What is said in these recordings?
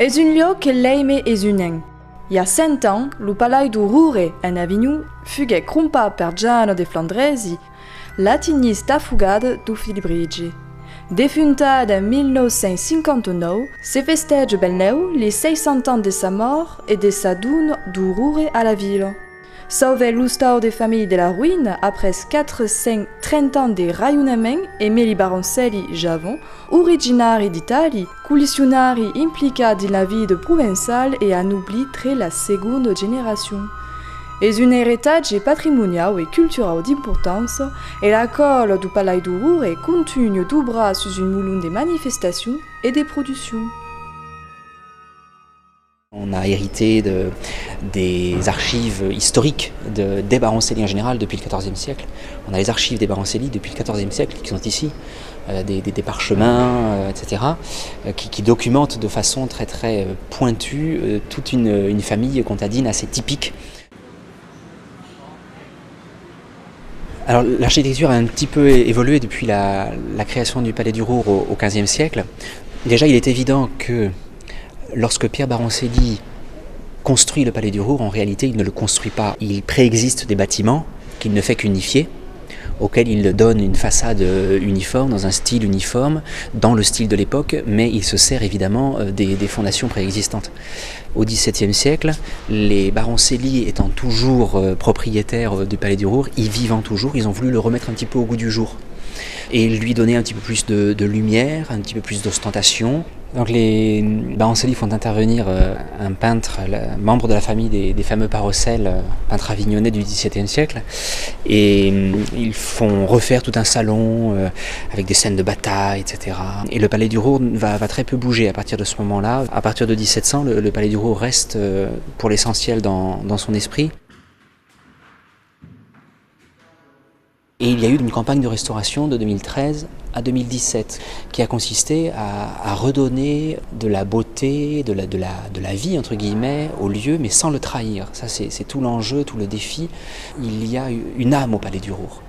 Es un lloc que l'Eime es unen. Il y a 100 ans, le palais du Roure en Avignon fut crumpat per Giano de Flandresi, latiniste affugada du Filibrigi. Defuntada en 1959, se festege belneu les 600 ans de sa mort et de sa dune du Roure à la ville. Sauvé l'ustau de famille de la ruine après 430 ans de rayonnement et meli baroncelli javon, originari d'Italie, collisionari implicati dans la vie provençale et anobli très la seconde génération. Es un héritage patrimonial et culturel d'importance et la colle du Palais du Roure continue d'ouvrir sous une moulin de manifestations et de productions. On a hérité des archives historiques des Baroncelli en général depuis le XIVe siècle. On a les archives des Baroncelli depuis le XIVe siècle qui sont ici, des parchemins, etc., qui documentent de façon très très pointue toute une famille comtadine assez typique. Alors l'architecture a un petit peu évolué depuis la création du Palais du Roure au XVe siècle. Déjà, il est évident que lorsque Pierre Baroncelli construit le Palais du Roure, en réalité, il ne le construit pas. Il préexiste des bâtiments qu'il ne fait qu'unifier, auxquels il donne une façade uniforme, dans un style uniforme, dans le style de l'époque, mais il se sert évidemment des fondations préexistantes. Au XVIIe siècle, les Baroncelli étant toujours propriétaires du Palais du Roure, y vivant toujours, ils ont voulu le remettre un petit peu au goût du jour et lui donner un petit peu plus de lumière, un petit peu plus d'ostentation. Donc les Baroncelli font intervenir un peintre, membre de la famille des fameux Parocel, peintre avignonnais du XVIIe siècle, et ils font refaire tout un salon avec des scènes de bataille, etc. Et le Palais du Roure va très peu bouger à partir de ce moment-là. À partir de 1700, le Palais du Roure reste pour l'essentiel dans son esprit. Et il y a eu une campagne de restauration de 2013 à 2017 qui a consisté à redonner de la beauté, de la vie entre guillemets au lieu, mais sans le trahir. Ça c'est tout l'enjeu, tout le défi. Il y a une âme au Palais du Roure,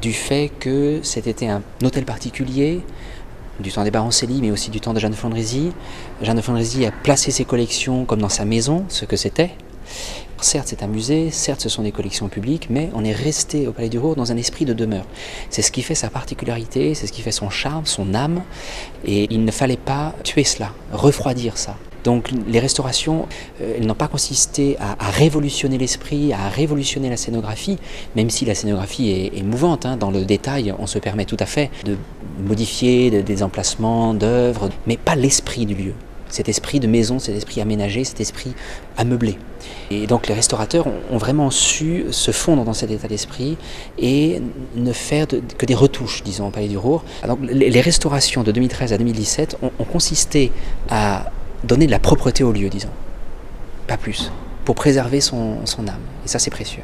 du fait que c'était un hôtel particulier, du temps des Baroncelli, mais aussi du temps de Jeanne de Flandrésie. Jeanne de Flandrésie a placé ses collections comme dans sa maison, ce que c'était. Certes, c'est un musée, certes, ce sont des collections publiques, mais on est resté au Palais du Roure dans un esprit de demeure. C'est ce qui fait sa particularité, c'est ce qui fait son charme, son âme, et il ne fallait pas tuer cela, refroidir ça. Donc les restaurations, elles n'ont pas consisté à révolutionner l'esprit, à révolutionner la scénographie, même si la scénographie est mouvante, hein, dans le détail, on se permet tout à fait de modifier des emplacements, d'œuvres, mais pas l'esprit du lieu. Cet esprit de maison, cet esprit aménagé, cet esprit ameublé. Et donc les restaurateurs ont vraiment su se fondre dans cet état d'esprit et ne faire que des retouches, disons, au Palais du Roure. Donc les restaurations de 2013 à 2017 ont consisté à donner de la propreté au lieu, disons, pas plus, pour préserver son âme. Et ça, c'est précieux.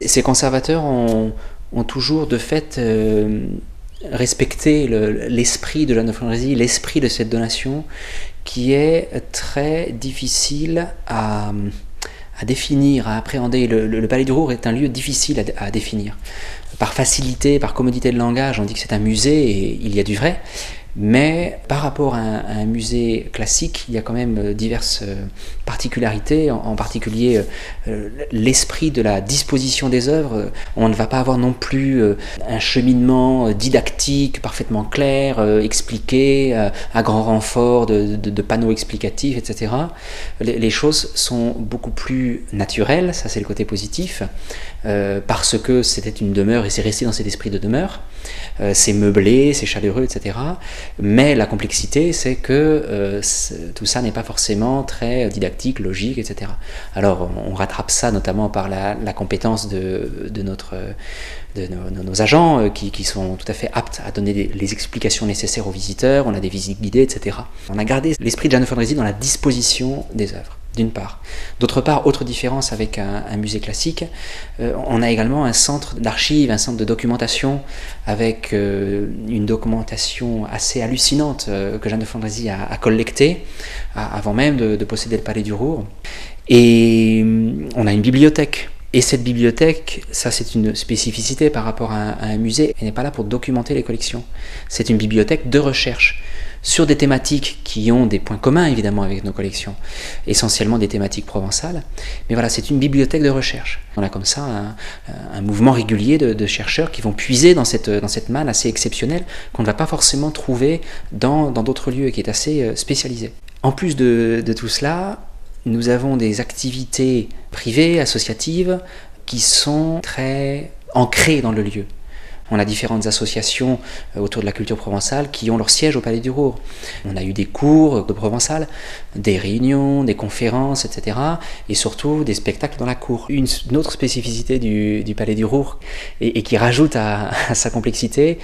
Ces conservateurs ont toujours de fait respecté l'esprit de Jeanne de Flandrésie, l'esprit de cette donation qui est très difficile à définir, à appréhender. Le Palais du Roure est un lieu difficile à définir. Par facilité, par commodité de langage, on dit que c'est un musée et il y a du vrai. Mais par rapport à un musée classique, il y a quand même diverses particularités, en particulier l'esprit de la disposition des œuvres. On ne va pas avoir non plus un cheminement didactique parfaitement clair, expliqué, à grand renfort de panneaux explicatifs, etc. Les choses sont beaucoup plus naturelles, ça c'est le côté positif, parce que c'était une demeure et c'est resté dans cet esprit de demeure. C'est meublé, c'est chaleureux, etc. Mais la complexité, c'est que tout ça n'est pas forcément très didactique, logique, etc. Alors, on rattrape ça notamment par la compétence de nos agents qui sont tout à fait aptes à donner les explications nécessaires aux visiteurs. On a des visites guidées, etc. On a gardé l'esprit de Jeanne de Flandrésie dans la disposition des œuvres, d'une part. D'autre part, autre différence avec un musée classique, on a également un centre d'archives, un centre de documentation avec une documentation assez hallucinante que Jeanne de Flandrésie a collectée avant même de posséder le Palais du Roure, Et on a une bibliothèque. Et cette bibliothèque, ça c'est une spécificité par rapport à un musée, elle n'est pas là pour documenter les collections. C'est une bibliothèque de recherche sur des thématiques qui ont des points communs évidemment avec nos collections, essentiellement des thématiques provençales. Mais voilà, c'est une bibliothèque de recherche. On a comme ça un mouvement régulier de chercheurs qui vont puiser dans cette manne assez exceptionnelle qu'on ne va pas forcément trouver dans d'autres lieux et qui est assez spécialisée. En plus de tout cela, nous avons des activités privées, associatives, qui sont très ancrées dans le lieu. On a différentes associations autour de la culture provençale qui ont leur siège au Palais du Roure. On a eu des cours de provençal, des réunions, des conférences, etc. Et surtout des spectacles dans la cour. Une autre spécificité du Palais du Roure, et qui rajoute à sa complexité,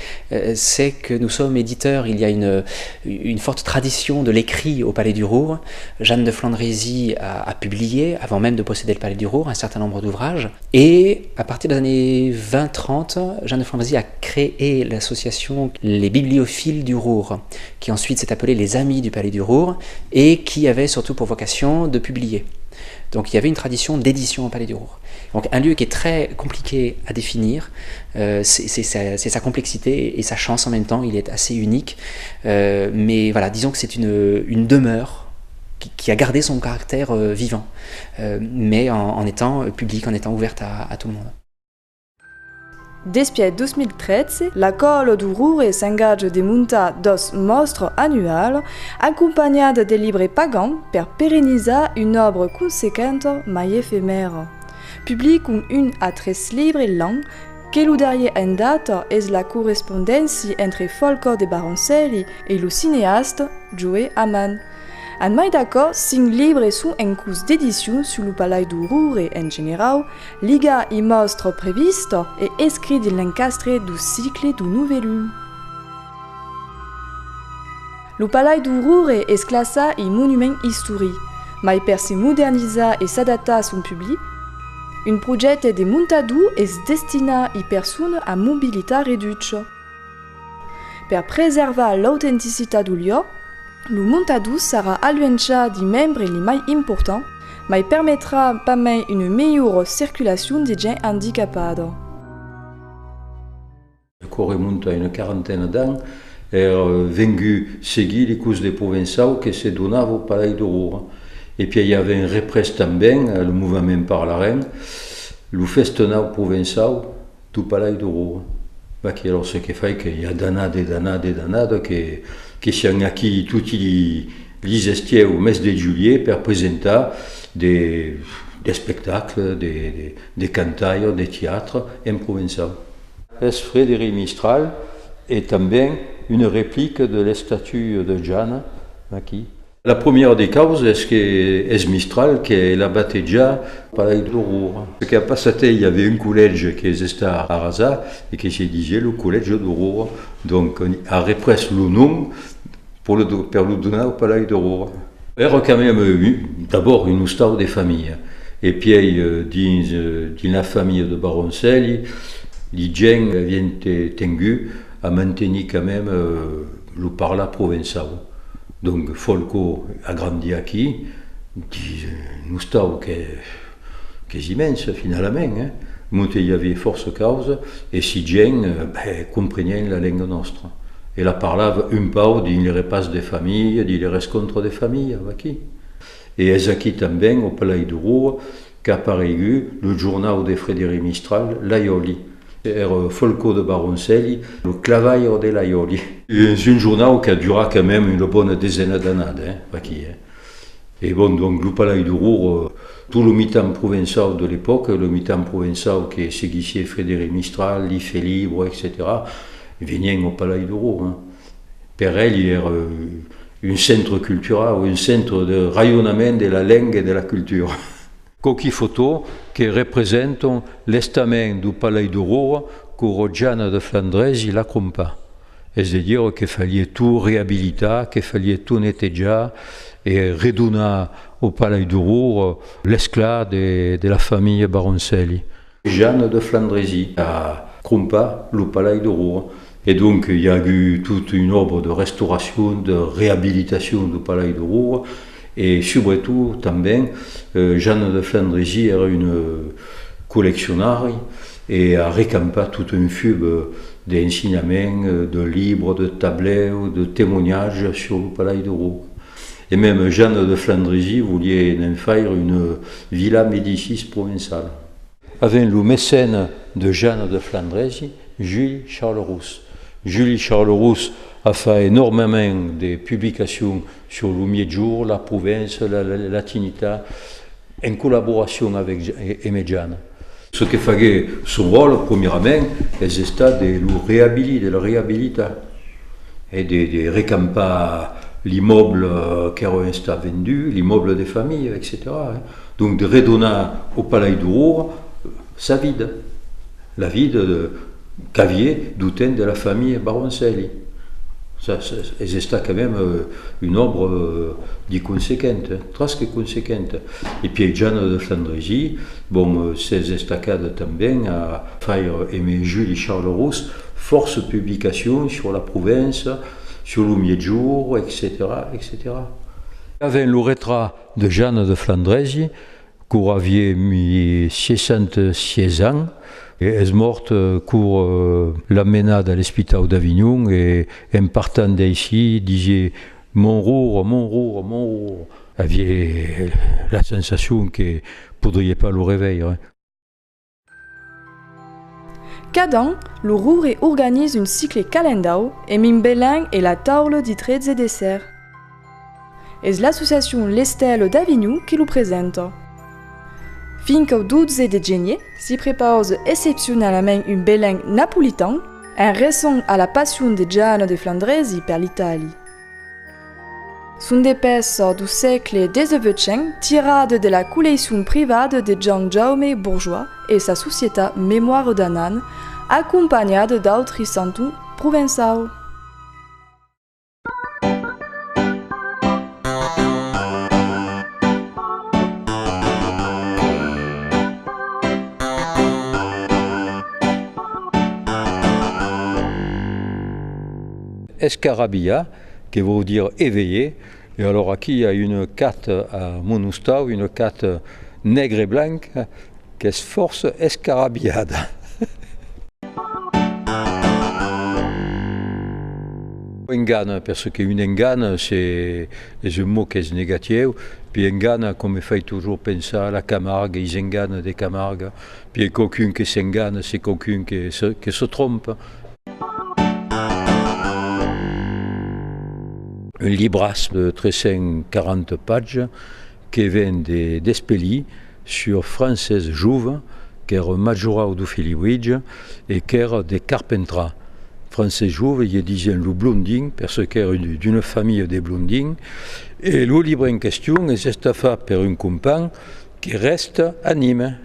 c'est que nous sommes éditeurs. Il y a une forte tradition de l'écrit au Palais du Roure. Jeanne de Flandrésie a publié, avant même de posséder le Palais du Roure, un certain nombre d'ouvrages. Et à partir des années 20-30, Jeanne de Flandrésie a créé l'association Les Bibliophiles du Roure, qui ensuite s'est appelée Les Amis du Palais du Roure, et qui avait surtout pour vocation de publier. Donc il y avait une tradition d'édition au Palais du Roure. Donc un lieu qui est très compliqué à définir, c'est sa complexité et sa chance en même temps, il est assez unique. Mais voilà, disons que c'est une demeure qui a gardé son caractère vivant, mais en étant publique, en étant ouverte à tout le monde. Despie 2013, la Colle du Roure s'engage de muntar dos mostres annuals accompagnades de livres pagans per pérenniser une œuvre conséquente mais éphémère. Publique un à 3 livres l'an, que le dernier en date est la correspondance entre Folco de Baroncelli et le cinéaste Joe Aman. En mai d'accord, 5 livres sont en cours d'édition sur le Palais du Roure en général, liga i mostres prévistes et inscrits dans l'encastre du cycle du Nouvelum. Le Palais du Roure est classé en monument historique, mais per se moderniser et s'adapter à son public, un projet de montador est destiné à personnes à mobilité réduite. Per préserver l'authenticité du lieu, le montador sera alluencha des membres les plus importants, mais permettra pas mal une meilleure circulation des gens handicapés. Le corps remonte à une quarantaine d'anns et a venu seguir les courses des provençaux qui se donnaient au Palais du Roure. Et puis il y avait un reprise tambien, le mouvement par la reine, le festina provençal du Palais du Roure. Alors ce qui fait qu'il y a danades qui sont acquis tous les estiers au mes de juillet pour présenter des spectacles, des cantaires, des théâtres en provençal. Frédéric Mistral est tambien une réplique de la statue de Jeanne. La première des causes est que Mistral qui l'a baptisé Palais du Roure. Ce qui a passé, il y avait un collège qui était à Arasa et qui se disait le collège du Roure. Donc on a repris le nom pour le donner au Palais du Roure. Il y a quand même d'abord une histoire des familles. Et puis dans la famille de Baroncelli, les gens viennent tenus à maintenir quand même le parla provençal. Donc Folco a grandi ici, une histoire qui est immense finalement. Mais il y avait force cause, et si gens comprenaient la langue nostre. Et la parlava un peu des repas des familles, des rencontres des familles. Et c'est ici tambien, au Palais du Roure, qu'a apparu le journal de Frédéric Mistral, L'Aioli. Era Folco de Baroncelli, le clavaire de l'Aioli. C'est un journal qui a duré quand même une bonne dizaine d'années. Et bon, donc le Palais du Roure, tout le mi-temps provençal de l'époque, le mi-temps provençal qui seguissait Frédéric Mistral, l'Ife Libre, etc., venaient au Palais du Roure. Pour elle, il era un centre culturel, un centre de rayonnement de la langue et de la culture. Coquilles photos qui représentent l'estament du Palais du Roure que Jeanne de Flandrésie la compa. C'est-à-dire qu'il fallait tout réhabiliter, qu'il fallait tout nettoyer et redonner au Palais du Roure l'esclat de la famille Baroncelli. Jeanne de Flandrésie a compa le Palais du Roure. Et donc il y a eu toute une œuvre de restauration, de réhabilitation du Palais du Roure. Et surtout, também, Jeanne de Flandrésie era une collectionnari et a recampat tout un fub d'enseignements, de livres, de tableaux, de témoignages sur le palais de Roure. Et même Jeanne de Flandrésie voulait en faire une villa Médicis provençale. Avec le mécène de Jeanne de Flandrésie, Jules Charles Rousse. Jules Charles Rousse a fait énormément de publications sur le Miedjour, la Provence, la Latinita, en collaboration avec Aimé Jeanne. Ce qui faisait son rôle, premièrement, c'était de le réhabiliter et de recamper l'immeuble qui a vendu, l'immeuble des familles, etc. Donc de redonner au Palais de Roure sa vie, la vie de Cavier, d'outain de la famille Baroncelli. C'est quand même une œuvre conséquente, presque conséquente. Et puis Jeanne de Flandrésie, bon, c'est estacade também à faire aimer Jules et Charles Rousse, force publication sur la Provence, sur le Miedjour, etc., etc. Il y avait le retrait de Jeanne de Flandrésie, qui avait 66 ans, et elle est morte pour l'amenade à l'hôpital d'Avignon, et en partant d'ici, disait « Mon Roure, mon Roure, mon Roure ». Elle avait la sensation qu'elle ne pourrait pas le réveiller. Cada an, le Roure organise un cycle calendau et Mimbelang et la taule di trezze et dessert. C'est l'association L'Estelle d'Avignon qui le présente. Fin qu'au 12 de juillet, s'y prépare exceptionnellement un belang napolitain, en raison à la passion de Jeanne de Flandrésie per l'Italie. Sont des pièces du siècle XVIII tirées de la collection privée de Gian Jaume Bourgeois et sa société Mémoire d'un âne, accompagnée d'autres santons provençaux. Escarabia, qui veut dire éveillé. Et alors aquí il y a une carte à Monoustau, une carte nègre et blanche, qui est force escarabiade. Engane, parce qu'une engane, c'est un mot qui est négatif. Puis engane, comme il fait toujours penser à la Camargue, ils enganent des Camargues. Puis quelqu'un qui s'engane, c'est quelqu'un qui se trompe. Un libras de 340 pages qui vient d'Espelí sur Frances Jouve, qui est majorat du Filibrige et qui est de Carpentras. Frances Jouve, il disait le blondin, parce qu'il est d'une famille de blondins. Et le livre en question est fait par un compagnon qui reste à Nîmes.